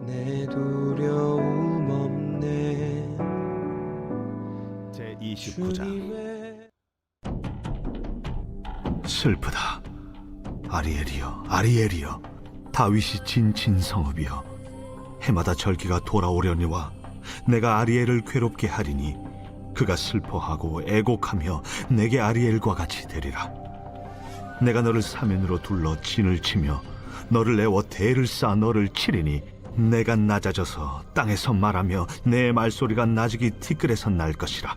내 두려움 없네. 제29장. 슬프다. 아리엘이여, 아리엘이여, 다윗이 진친 성읍이여, 해마다 절기가 돌아오려니와 내가 아리엘을 괴롭게 하리니 그가 슬퍼하고 애곡하며 내게 아리엘과 같이 되리라. 내가 너를 사면으로 둘러 진을 치며 너를 내워 대를 쌓아 너를 치리니 내가 낮아져서 땅에서 말하며 내 말소리가 나직이 티끌에서 날 것이라.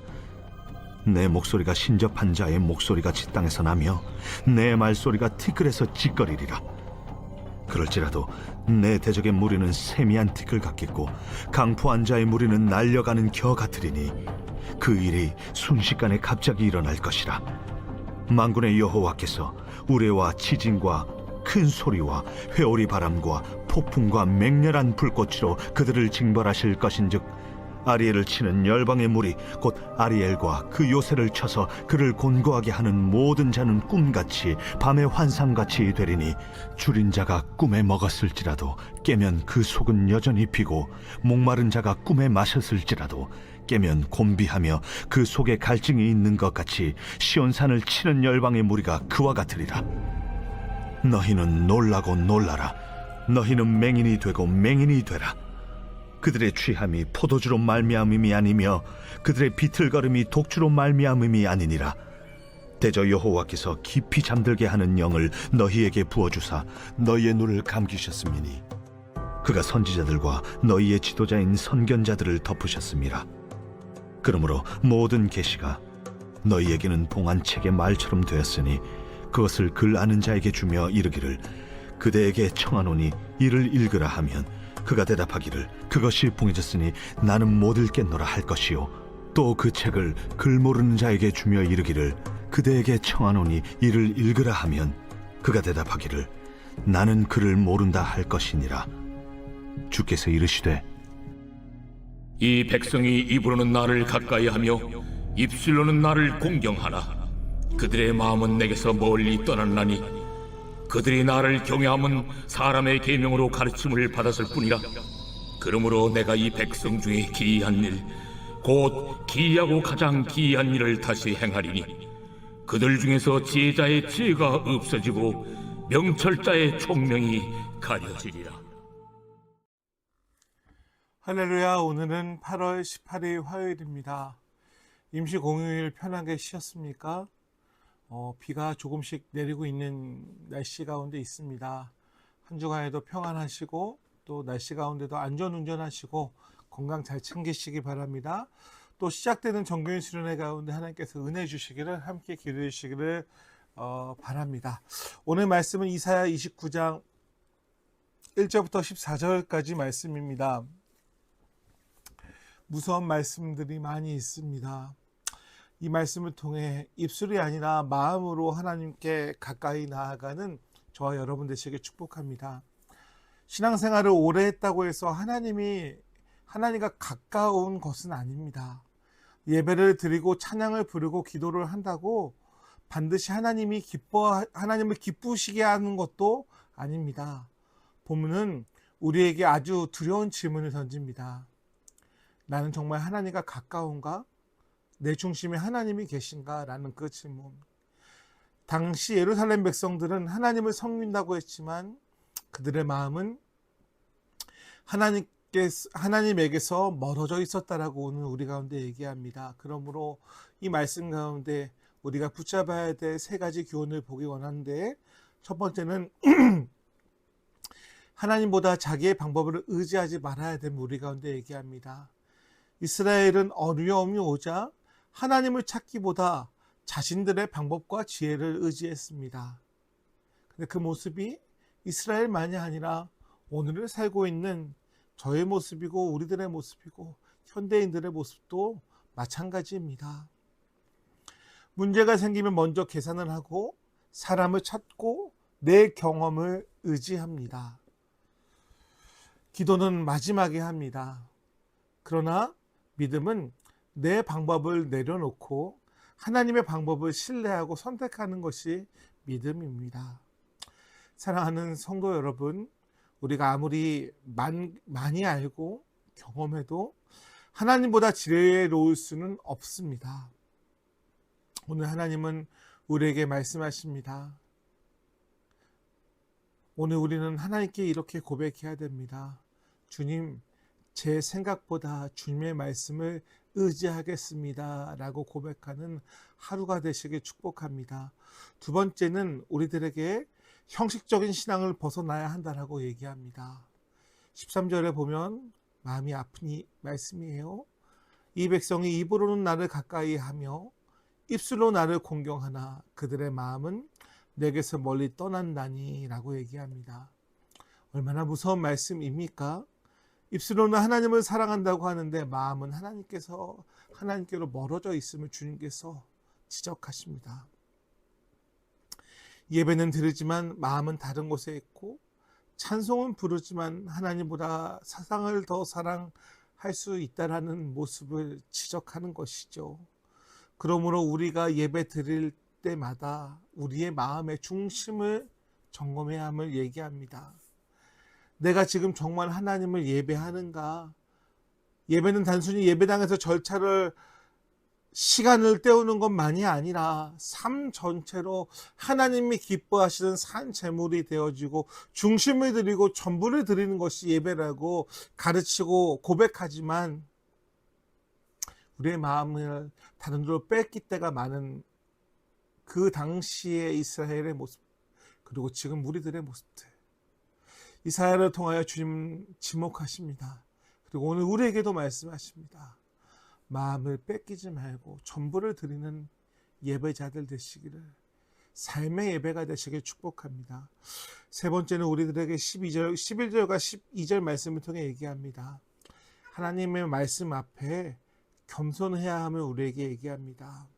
내 목소리가 신접한 자의 목소리같이 땅에서 나며 내 말소리가 티끌에서 찌꺼리리라. 그럴지라도 내 대적의 무리는 세미한 티끌 같겠고 강포한 자의 무리는 날려가는 겨 같으리니 그 일이 순식간에 갑자기 일어날 것이라. 만군의 여호와께서 우레와 지진과 큰 소리와 회오리 바람과 폭풍과 맹렬한 불꽃으로 그들을 징벌하실 것인즉 아리엘을 치는 열방의 무리 곧 아리엘과 그 요새를 쳐서 그를 곤고하게 하는 모든 자는 꿈같이 밤의 환상같이 되리니 줄인 자가 꿈에 먹었을지라도 깨면 그 속은 여전히 비고 목마른 자가 꿈에 마셨을지라도 깨면 곤비하며 그 속에 갈증이 있는 것 같이 시온산을 치는 열방의 무리가 그와 같으리라. 너희는 놀라고 놀라라. 너희는 맹인이 되고 맹인이 되라. 그들의 취함이 포도주로 말미암음이 아니며 그들의 비틀거림이 독주로 말미암음이 아니니라. 대저 여호와께서 깊이 잠들게 하는 영을 너희에게 부어주사 너희의 눈을 감기셨음이니 그가 선지자들과 너희의 지도자인 선견자들을 덮으셨음이라. 그러므로 모든 계시가 너희에게는 봉안책의 말처럼 되었으니 그것을 글 아는 자에게 주며 이르기를 그대에게 청하노니 이를 읽으라 하면 그가 대답하기를 그것이 봉해졌으니 나는 못 읽겠노라 할 것이요 또 그 책을 글 모르는 자에게 주며 이르기를 그대에게 청하노니 이를 읽으라 하면 그가 대답하기를 나는 글을 모른다 할 것이니라. 주께서 이르시되 이 백성이 입으로는 나를 가까이하며 입술로는 나를 공경하나 그들의 마음은 내게서 멀리 떠났나니 그들이 나를 경외함은 사람의 계명으로 가르침을 받았을 뿐이라. 그러므로 내가 이 백성 중에 기이한 일 곧 기이하고 가장 기이한 일을 다시 행하리니 그들 중에서 지혜자의 지혜가 없어지고 명철자의 총명이 가려지리라. 할렐루야. 오늘은 8월 18일 화요일입니다. 임시 공휴일 편하게 쉬었습니까? 비가 조금씩 내리고 있는 날씨 가운데 있습니다. 한 주간에도 평안하시고 또 날씨 가운데도 안전운전하시고 건강 잘 챙기시기 바랍니다. 또 시작되는 정교인 수련회 가운데 하나님께서 은혜 주시기를 함께 기도해 주시기를 바랍니다. 오늘 말씀은 이사야 29장 1절부터 14절까지 말씀입니다. 무서운 말씀들이 많이 있습니다. 이 말씀을 통해 입술이 아니라 마음으로 하나님께 가까이 나아가는 저와 여러분 되시길 축복합니다. 신앙생활을 오래 했다고 해서 하나님과 가까운 것은 아닙니다. 예배를 드리고 찬양을 부르고 기도를 한다고 반드시 하나님을 기쁘시게 하는 것도 아닙니다. 본문은 우리에게 아주 두려운 질문을 던집니다. 나는 정말 하나님과 가까운가? 내 중심에 하나님이 계신가? 라는 그 질문. 당시 예루살렘 백성들은 하나님을 섬긴다고 했지만 그들의 마음은 하나님에게서 멀어져 있었다라고 오늘 우리 가운데 얘기합니다. 그러므로 이 말씀 가운데 우리가 붙잡아야 될 세 가지 교훈을 보기 원하는데, 첫 번째는 하나님보다 자기의 방법을 의지하지 말아야 됨 우리 가운데 얘기합니다. 이스라엘은 어려움이 오자 하나님을 찾기보다 자신들의 방법과 지혜를 의지했습니다. 근데 그 모습이 이스라엘만이 아니라 오늘을 살고 있는 저의 모습이고 우리들의 모습이고 현대인들의 모습도 마찬가지입니다. 문제가 생기면 먼저 계산을 하고 사람을 찾고 내 경험을 의지합니다. 기도는 마지막에 합니다. 그러나 믿음은 내 방법을 내려놓고 하나님의 방법을 신뢰하고 선택하는 것이 믿음입니다. 사랑하는 성도 여러분, 우리가 아무리 많이 알고 경험해도 하나님보다 지혜로울 수는 없습니다. 오늘 하나님은 우리에게 말씀하십니다. 오늘 우리는 하나님께 이렇게 고백해야 됩니다. 주님, 제 생각보다 주님의 말씀을 의지하겠습니다 라고 고백하는 하루가 되시길 축복합니다. 두 번째는 우리들에게 형식적인 신앙을 벗어나야 한다라고 얘기합니다. 13절에 보면 마음이 아픈 이 말씀이에요. 이 백성이 입으로는 나를 가까이 하며 입술로 나를 공경하나 그들의 마음은 내게서 멀리 떠난다니 라고 얘기합니다. 얼마나 무서운 말씀입니까? 입술로는 하나님을 사랑한다고 하는데 마음은 하나님께로 멀어져 있음을 주님께서 지적하십니다. 예배는 드리지만 마음은 다른 곳에 있고 찬송은 부르지만 하나님보다 세상을 더 사랑할 수 있다라는 모습을 지적하는 것이죠. 그러므로 우리가 예배 드릴 때마다 우리의 마음의 중심을 점검해야 함을 얘기합니다. 내가 지금 정말 하나님을 예배하는가? 예배는 단순히 예배당에서 시간을 때우는 것만이 아니라 삶 전체로 하나님이 기뻐하시는 산 제물이 되어지고 중심을 드리고 전부를 드리는 것이 예배라고 가르치고 고백하지만 우리의 마음을 다른 데로 뺏길 때가 많은 그 당시의 이스라엘의 모습, 그리고 지금 우리들의 모습들, 이사야를 통하여 주님 지목하십니다. 그리고 오늘 우리에게도 말씀하십니다. 마음을 뺏기지 말고 전부를 드리는 예배자들 되시기를, 삶의 예배가 되시길 축복합니다. 세 번째는 우리들에게 11절과 12절 말씀을 통해 얘기합니다. 하나님의 말씀 앞에 겸손해야 함을 우리에게 얘기합니다.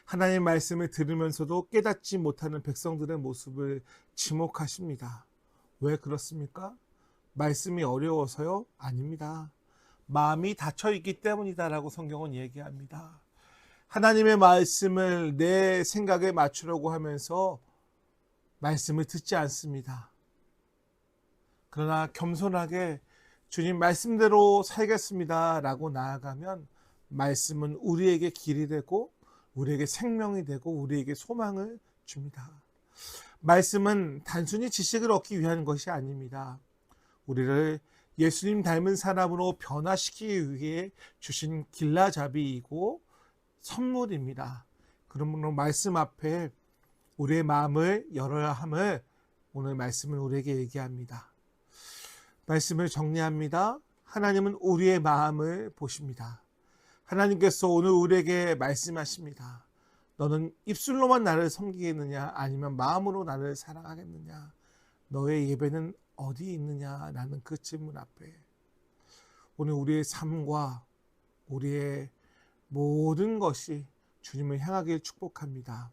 하나님의 말씀을 들으면서도 깨닫지 못하는 백성들의 모습을 지목하십니다. 왜 그렇습니까? 말씀이 어려워서요? 아닙니다. 마음이 닫혀있기 때문이다라고 성경은 얘기합니다. 하나님의 말씀을 내 생각에 맞추려고 하면서 말씀을 듣지 않습니다. 그러나 겸손하게 주님 말씀대로 살겠습니다 라고 나아가면 말씀은 우리에게 길이 되고 우리에게 생명이 되고 우리에게 소망을 줍니다. 말씀은 단순히 지식을 얻기 위한 것이 아닙니다. 우리를 예수님 닮은 사람으로 변화시키기 위해 주신 길라잡이이고 선물입니다. 그러므로 말씀 앞에 우리의 마음을 열어야 함을 오늘 말씀은 우리에게 얘기합니다. 말씀을 정리합니다. 하나님은 우리의 마음을 보십니다. 하나님께서 오늘 우리에게 말씀하십니다. 너는 입술로만 나를 섬기겠느냐 아니면 마음으로 나를 사랑하겠느냐? 너의 예배는 어디 있느냐라는 그 질문 앞에 오늘 우리의 삶과 우리의 모든 것이 주님을 향하길 축복합니다.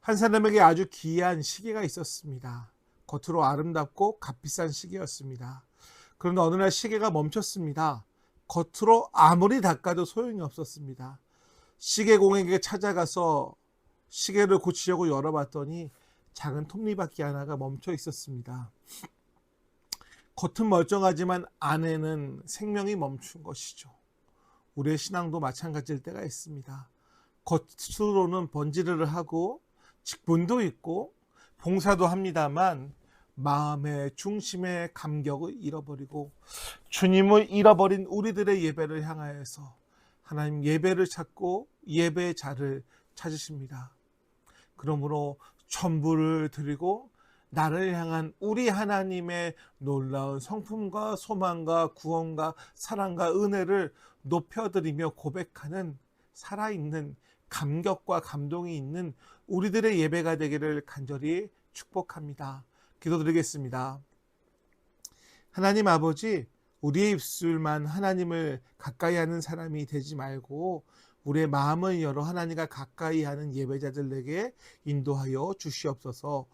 한 사람에게 아주 귀한 시계가 있었습니다. 겉으로 아름답고 값비싼 시계였습니다. 그런데 어느 날 시계가 멈췄습니다. 겉으로 아무리 닦아도 소용이 없었습니다. 시계공에게 찾아가서 시계를 고치려고 열어봤더니 작은 톱니바퀴 하나가 멈춰 있었습니다. 겉은 멀쩡하지만 안에는 생명이 멈춘 것이죠. 우리의 신앙도 마찬가지일 때가 있습니다. 겉으로는 번지르르 하고 직분도 있고 봉사도 합니다만 마음의 중심의 감격을 잃어버리고 주님을 잃어버린 우리들의 예배를 향하여서 하나님 예배를 찾고 예배자를 찾으십니다. 그러므로 전부를 드리고 나를 향한 우리 하나님의 놀라운 성품과 소망과 구원과 사랑과 은혜를 높여드리며 고백하는 살아있는 감격과 감동이 있는 우리들의 예배가 되기를 간절히 축복합니다. 기도드리겠습니다. 하나님 아버지, 우리의 입술만 하나님을 가까이 하는 사람이 되지 말고 우리의 마음을 열어 하나님과 가까이 하는 예배자들에게 인도하여 주시옵소서.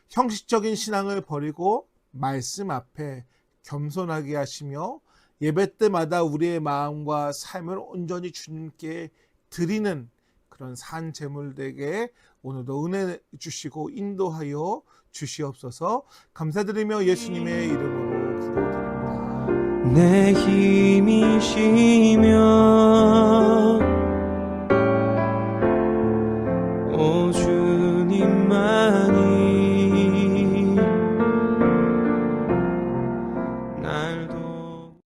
형식적인 신앙을 버리고 말씀 앞에 겸손하게 하시며 예배 때마다 우리의 마음과 삶을 온전히 주님께 드리는 그런 산 제물되게 오늘도 은혜 주시고 인도하여 주시옵소서. 감사드리며 예수님의 이름으로 기도드립니다. 내 힘이시며 오 주